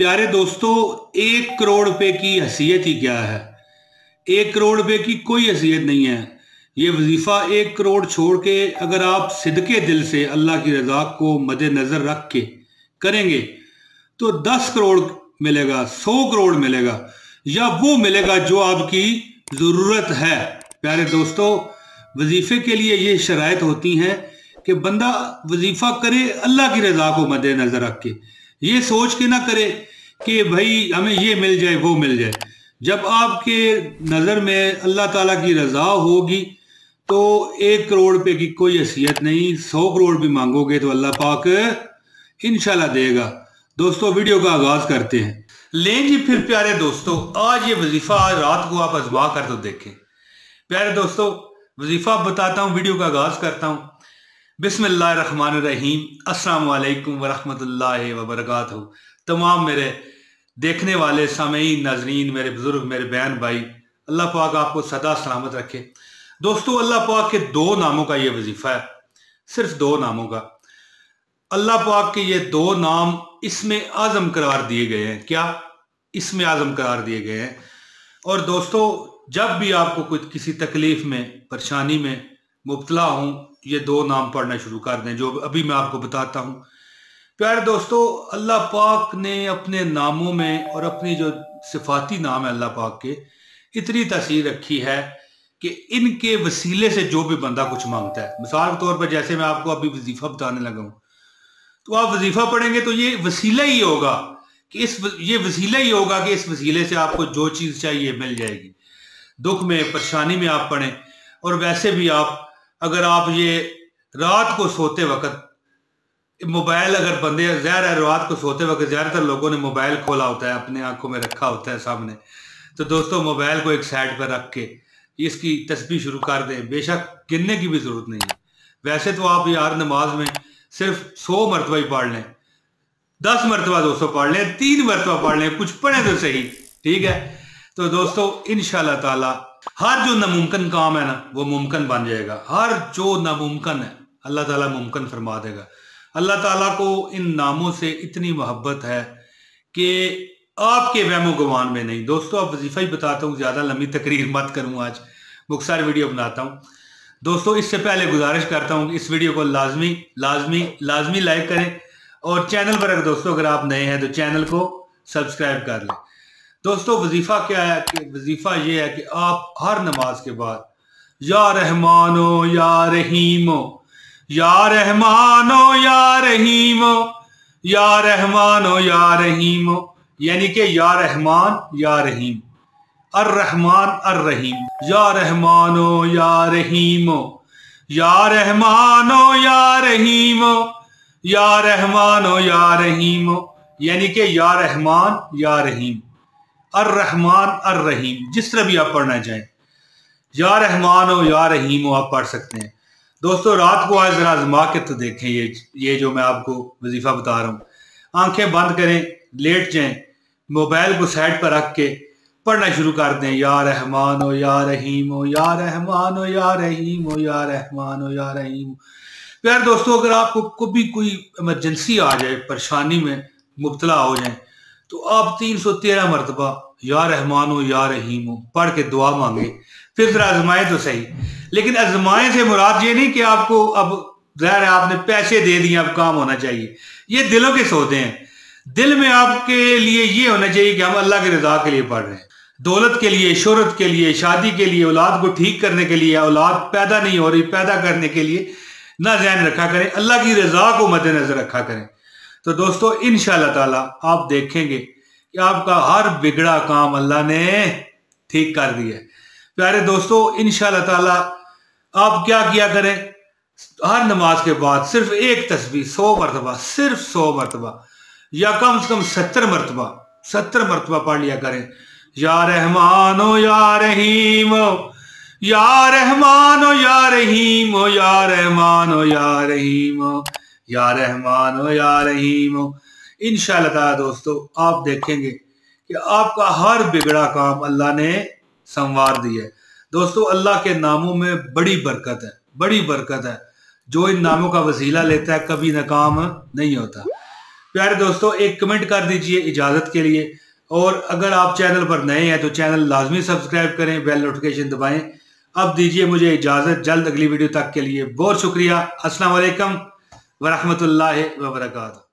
प्यारे दोस्तों, 1 करोड़ रुपए की हैसियत ही क्या है। 1 करोड़ रुपए की कोई हैसियत नहीं है। ये वजीफा 1 करोड़ छोड़ के अगर आप सिदके दिल से अल्लाह की रजा को मद्देनजर रख के करेंगे तो 10 करोड़ मिलेगा, 100 करोड़ मिलेगा, या वो मिलेगा जो आपकी ज़रूरत है। प्यारे दोस्तों, वजीफे के लिए ये शराइत होती हैं कि बंदा वजीफा करे अल्लाह की रजा को मद्देनजर रख के, ये सोच के ना करे कि भाई हमें ये मिल जाए वो मिल जाए। जब आपके नज़र में अल्लाह ताला की रजा होगी तो 1 करोड़ रुपए की कोई हैसियत नहीं। 100 करोड़ भी मांगोगे तो अल्लाह पाक इंशाल्लाह देगा। दोस्तों, वीडियो का आगाज करते हैं। लें जी फिर प्यारे दोस्तों, आज ये वजीफा आज रात को आप आजमा कर तो देखें। प्यारे दोस्तों, वजीफा बताता हूँ, वीडियो का आगाज करता हूँ। बिस्मिल्लाहिर्रहमानिर्रहीम, अस्सलाम वालेकुम वरहमतुल्लाहि वबरकातुहू। तमाम मेरे देखने वाले सामीन, नाजरीन, मेरे बुजुर्ग, मेरे बहन भाई, अल्लाह पाक आपको सदा सलामत रखे। दोस्तों, अल्लाह पाक के 2 नामों का ये वजीफा है, सिर्फ 2 नामों का। अल्लाह पाक के ये 2 नाम इसमें आज़म करार दिए गए हैं। क्या इसमें आज़म करार दिए गए हैं। और दोस्तों, जब भी आपको कुछ किसी तकलीफ में, परेशानी में मुब्तला हूं, ये 2 नाम पढ़ना शुरू कर दें जो अभी मैं आपको बताता हूं। प्यारे दोस्तों, अल्लाह पाक ने अपने नामों में और अपनी जो सिफाती नाम है अल्लाह पाक के, इतनी तासीर रखी है कि इनके वसीले से जो भी बंदा कुछ मांगता है, मिसाल के तौर पर जैसे मैं आपको अभी वजीफा बताने लगा हूं, तो आप वजीफा पढ़ेंगे तो ये वसीला ही होगा कि ये वसीला ही होगा कि इस वसीले से आपको जो चीज़ चाहिए मिल जाएगी। दुख में, परेशानी में आप पढ़ें। और वैसे भी आप अगर आप ये रात को सोते वक्त मोबाइल, अगर बंदे ज़ाहिर है रात को सोते वक्त ज़्यादातर लोगों ने मोबाइल खोला होता है, अपने आंखों में रखा होता है सामने, तो दोस्तों मोबाइल को एक साइड पर रख के इसकी तस्बीह शुरू कर दें। बेशक गिनने की भी ज़रूरत नहीं है। वैसे तो आप यार नमाज में सिर्फ 100 मरतबा ही पढ़ लें, 10 मरतबा 200 पढ़ लें, 3 मरतबा पढ़ लें, कुछ पढ़ें तो सही, ठीक है। तो दोस्तों, इंशाल्लाह ताला हर जो नामुमकिन काम है ना वो मुमकिन बन जाएगा। हर जो नामुमकिन है अल्लाह ताला मुमकिन फरमा देगा। अल्लाह ताला को इन नामों से इतनी मोहब्बत है कि आपके वहमो गुमान में नहीं। दोस्तों, अब वजीफा ही बताता हूँ, ज़्यादा लंबी तकरीर मत करूँ, आज मुख्तसर वीडियो बनाता हूँ। दोस्तों, इससे पहले गुजारिश करता हूँ कि इस वीडियो को लाजमी लाजमी लाजमी लाइक करें, और चैनल पर अगर दोस्तों अगर आप नए हैं तो चैनल को सब्सक्राइब कर लें। दोस्तों, वजीफा क्या है कि वजीफा ये है कि आप हर नमाज के बाद या रहमानो या रहीमो, या रहमानो या रहीमो, या रहमानो या रहीमो, यानी कि या रहमान या रहीम, अर रहमान अर रहीम, या रहमानो या रहीमो, या रहमानो या रहीमो, या रहमानो या रहीमो, यानी कि या रहमान या रहीम, अर रहमान अर रहीम, जिस तरह भी आप पढ़ना चाहें, या रहमान हो या रहीम हो, आप पढ़ सकते हैं। दोस्तों, रात को आज जरा आजमा के तो देखें ये जो मैं आपको वजीफा बता रहा हूँ। आंखें बंद करें, लेट जाएं, मोबाइल को साइड पर रख के पढ़ना शुरू कर दें। या रहमान हो या रहीम हो, या रहमान हो या रहीम हो, या रहमान हो या रहीम हो। प्यारे दोस्तों, अगर आपको कभी कोई इमरजेंसी आ जाए, परेशानी में मुब्तला हो जाए, तो आप 313 मरतबा या रहमान हो या रहीम हो पढ़ के दुआ मांगे। फिर जरा आजमाएं तो सही। लेकिन आजमाएं से मुराद ये नहीं कि आपको अब ज़ाहिर है आपने पैसे दे दिए, अब काम होना चाहिए। ये दिलों के सौदे हैं। दिल में आपके लिए ये होना चाहिए कि हम अल्लाह की रजा के लिए पढ़ रहे हैं, दौलत के लिए, शोहरत के लिए, शादी के लिए, औलाद को ठीक करने के लिए, औलाद पैदा नहीं हो रही, पैदा करने के लिए ना ज़हन रखा करें, अल्लाह की रजा को मद्देनजर रखा करें। तो दोस्तों, इंशाल्लाह ताला आप देखेंगे कि आपका हर बिगड़ा काम अल्लाह ने ठीक कर दिया है। प्यारे दोस्तों, इंशाल्लाह ताला आप क्या किया करें, हर नमाज के बाद सिर्फ एक तस्बीह 100 मरतबा, सिर्फ 100 मरतबा या कम से कम 70 मरतबा पढ़ लिया करें। या रहमान हो या रहीम हो, या रहमान हो या रहीम हो, या रहमान हो या रहीम हो, या रहमान हो या रहीम हो। इंशाल्लाह ताला दोस्तों, आप देखेंगे कि आपका हर बिगड़ा काम अल्लाह ने संवार दिया है। दोस्तों, अल्लाह के नामों में बड़ी बरकत है, बड़ी बरकत है। जो इन नामों का वसीला लेता है कभी नाकाम नहीं होता। प्यारे दोस्तों एक कमेंट कर दीजिए इजाज़त के लिए, और अगर आप चैनल पर नए हैं तो चैनल लाजमी सब्सक्राइब करें, बेल नोटिफिकेशन दबाएं। अब दीजिए मुझे इजाज़त, जल्द अगली वीडियो तक के लिए बहुत शुक्रिया। अस्सलाम वालेकुम व रहमतुल्लाहि व बरकातहू।